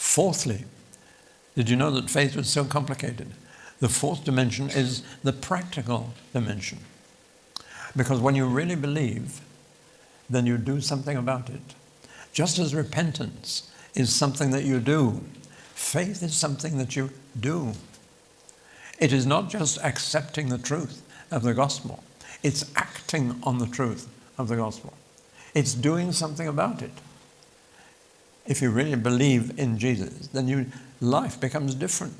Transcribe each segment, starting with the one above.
Fourthly, did you know that faith was so complicated? The fourth dimension is the practical dimension. Because when you really believe, then you do something about it. Just as repentance is something that you do, faith is something that you do. It is not just accepting the truth of the gospel. It's acting on the truth of the gospel. It's doing something about it. If you really believe in Jesus, then life becomes different.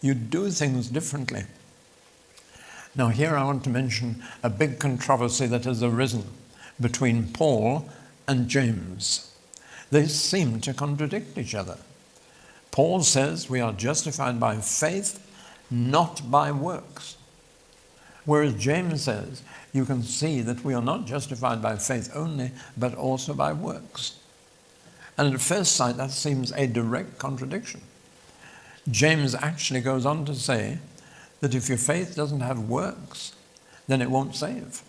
You do things differently. Now here I want to mention a big controversy that has arisen between Paul and James. They seem to contradict each other. Paul says we are justified by faith, not by works. Whereas James says you can see that we are not justified by faith only, but also by works. And at first sight that seems a direct contradiction. James actually goes on to say that if your faith doesn't have works, then it won't save.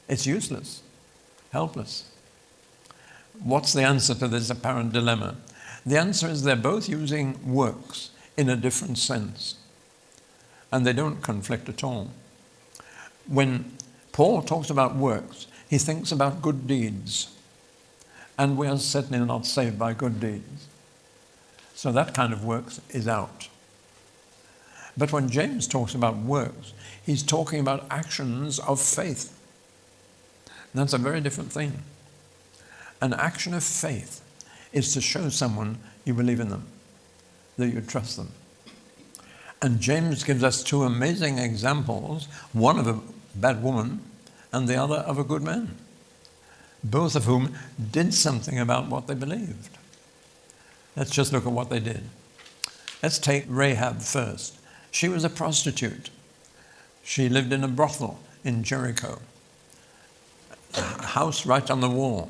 It's useless, helpless. What's the answer to this apparent dilemma? The answer is they're both using works in a different sense, and they don't conflict at all. When Paul talks about works, he thinks about good deeds, and we are certainly not saved by good deeds. So that kind of works is out. But when James talks about works, he's talking about actions of faith. And that's a very different thing. An action of faith is to show someone you believe in them, that you trust them. And James gives us two amazing examples, one of a bad woman and the other of a good man, both of whom did something about what they believed. Let's just look at what they did. Let's take Rahab first. She was a prostitute. She lived in a brothel in Jericho, a house right on the wall.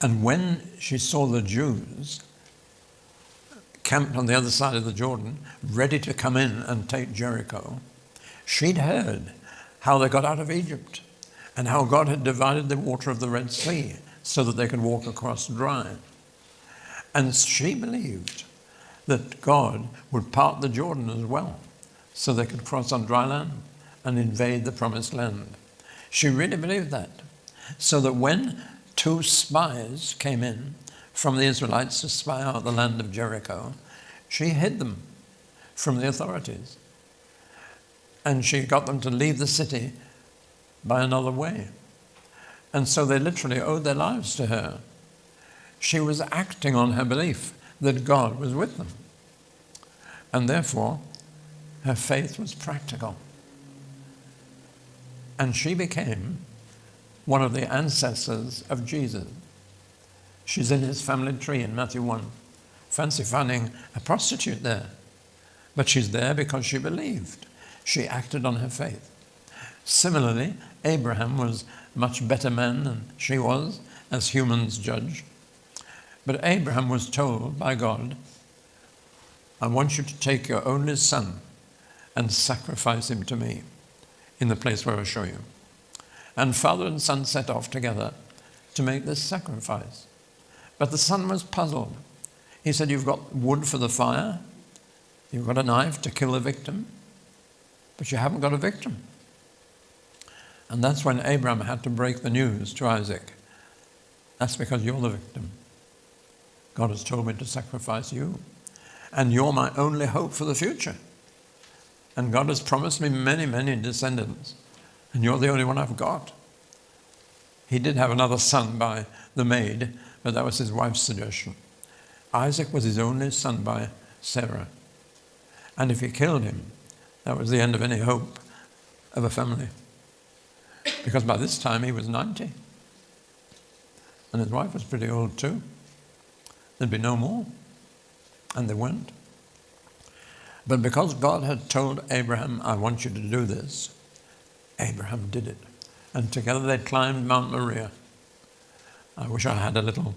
And when she saw the Jews camped on the other side of the Jordan, ready to come in and take Jericho, she'd heard how they got out of Egypt and how God had divided the water of the Red Sea so that they could walk across dry. And she believed that God would part the Jordan as well so they could cross on dry land and invade the promised land. She really believed that. So that when two spies came in from the Israelites to spy out the land of Jericho, she hid them from the authorities. And she got them to leave the city by another way. And so they literally owed their lives to her. She was acting on her belief that God was with them. And therefore, her faith was practical. And she became one of the ancestors of Jesus. She's in his family tree in Matthew 1. Fancy finding a prostitute there. But she's there because she believed. She acted on her faith. Similarly, Abraham was a much better man than she was, as humans judge. But Abraham was told by God, I want you to take your only son and sacrifice him to me in the place where I show you. And father and son set off together to make this sacrifice. But the son was puzzled. He said, you've got wood for the fire, you've got a knife to kill the victim, but you haven't got a victim. And that's when Abraham had to break the news to Isaac. That's because you're the victim. God has told me to sacrifice you. And you're my only hope for the future. And God has promised me many, many descendants. And you're the only one I've got. He did have another son by the maid, but that was his wife's suggestion. Isaac was his only son by Sarah. And if he killed him, that was the end of any hope of a family. Because by this time he was 90. And his wife was pretty old too. There'd be no more. And they weren't. But because God had told Abraham, I want you to do this, Abraham did it. And together they climbed Mount Moriah. I wish I had a little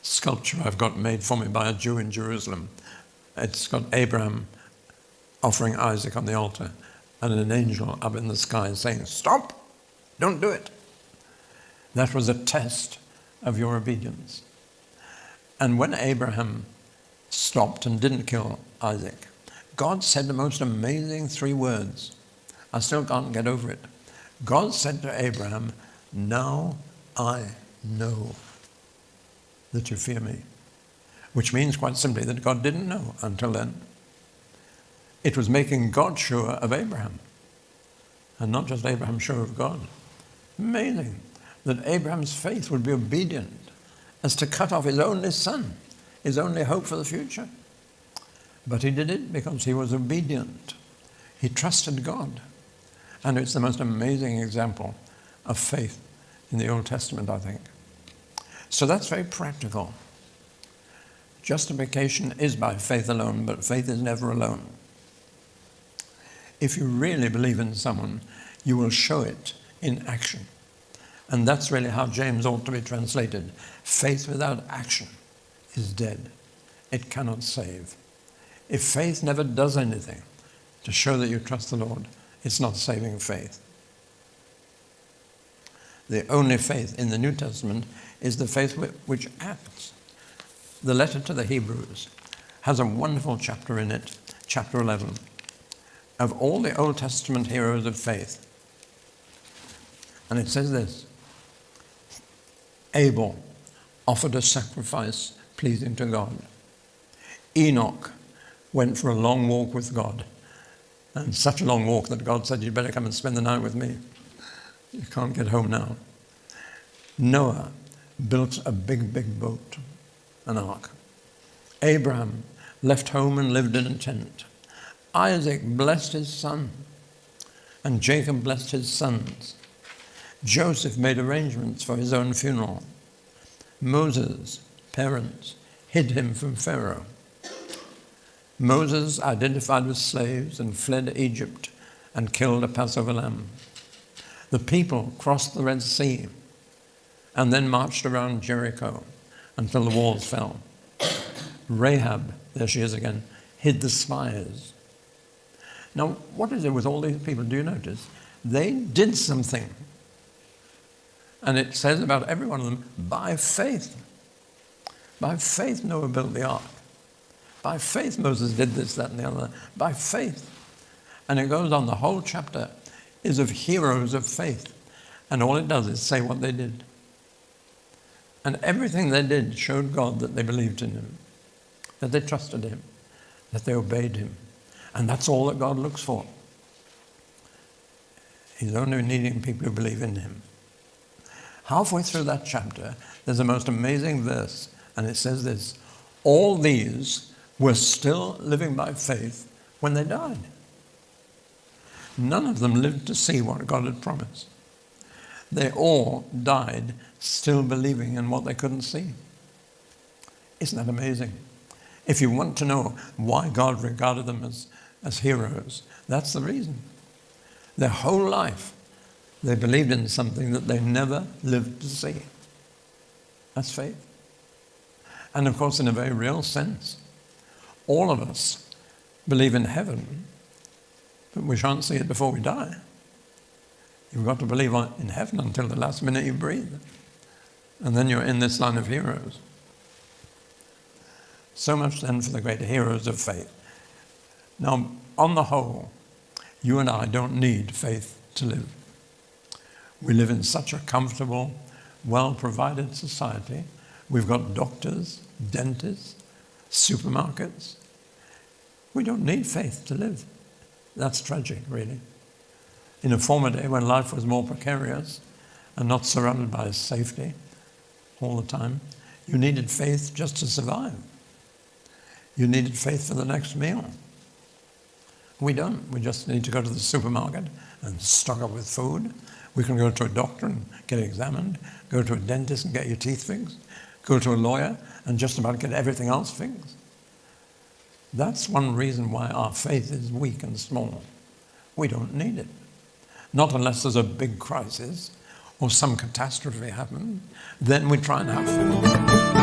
sculpture I've got made for me by a Jew in Jerusalem. It's got Abraham offering Isaac on the altar and an angel up in the sky saying, stop, don't do it. That was a test of your obedience. And when Abraham stopped and didn't kill Isaac, God said the most amazing 3 words. I still can't get over it. God said to Abraham, "Now I know that you fear me." Which means quite simply that God didn't know until then. It was making God sure of Abraham, and not just Abraham sure of God. Amazing that Abraham's faith would be obedient as to cut off his only son, his only hope for the future. But he did it because he was obedient. He trusted God. And it's the most amazing example of faith in the Old Testament, I think. So that's very practical. Justification is by faith alone, but faith is never alone. If you really believe in someone, you will show it in action. And that's really how James ought to be translated. Faith without action is dead. It cannot save. If faith never does anything to show that you trust the Lord, it's not saving faith. The only faith in the New Testament is the faith which acts. The letter to the Hebrews has a wonderful chapter in it, chapter 11, of all the Old Testament heroes of faith. And it says this: Abel offered a sacrifice pleasing to God. Enoch went for a long walk with God, and such a long walk that God said, "You'd better come and spend the night with me. You can't get home now." Noah built a big, big boat, an ark. Abraham left home and lived in a tent. Isaac blessed his son, and Jacob blessed his sons. Joseph made arrangements for his own funeral. Moses' parents hid him from Pharaoh. Moses identified with slaves and fled Egypt and killed a Passover lamb. The people crossed the Red Sea and then marched around Jericho until the walls fell. Rahab, there she is again, hid the spies. Now, what is it with all these people? Do you notice? They did something. And it says about every one of them, by faith. By faith Noah built the ark. By faith Moses did this, that, and the other. By faith. And it goes on, the whole chapter is of heroes of faith. And all it does is say what they did. And everything they did showed God that they believed in him, that they trusted him, that they obeyed him. And that's all that God looks for. He's only needing people who believe in him. Halfway through that chapter, there's a most amazing verse, and it says this: all these were still living by faith when they died. None of them lived to see what God had promised. They all died still believing in what they couldn't see. Isn't that amazing? If you want to know why God regarded them as heroes, that's the reason. Their whole life, they believed in something that they never lived to see. That's faith. And of course, in a very real sense, all of us believe in heaven, but we shan't see it before we die. You've got to believe in heaven until the last minute you breathe. And then you're in this line of heroes. So much then for the great heroes of faith. Now, on the whole, you and I don't need faith to live. We live in such a comfortable, well-provided society. We've got doctors, dentists, supermarkets. We don't need faith to live. That's tragic, really. In a former day when life was more precarious and not surrounded by safety all the time, you needed faith just to survive. You needed faith for the next meal. We don't. We just need to go to the supermarket and stock up with food. We can go to a doctor and get examined, go to a dentist and get your teeth fixed, go to a lawyer and just about get everything else fixed. That's one reason why our faith is weak and small. We don't need it. Not unless there's a big crisis or some catastrophe happens, then we try and have faith.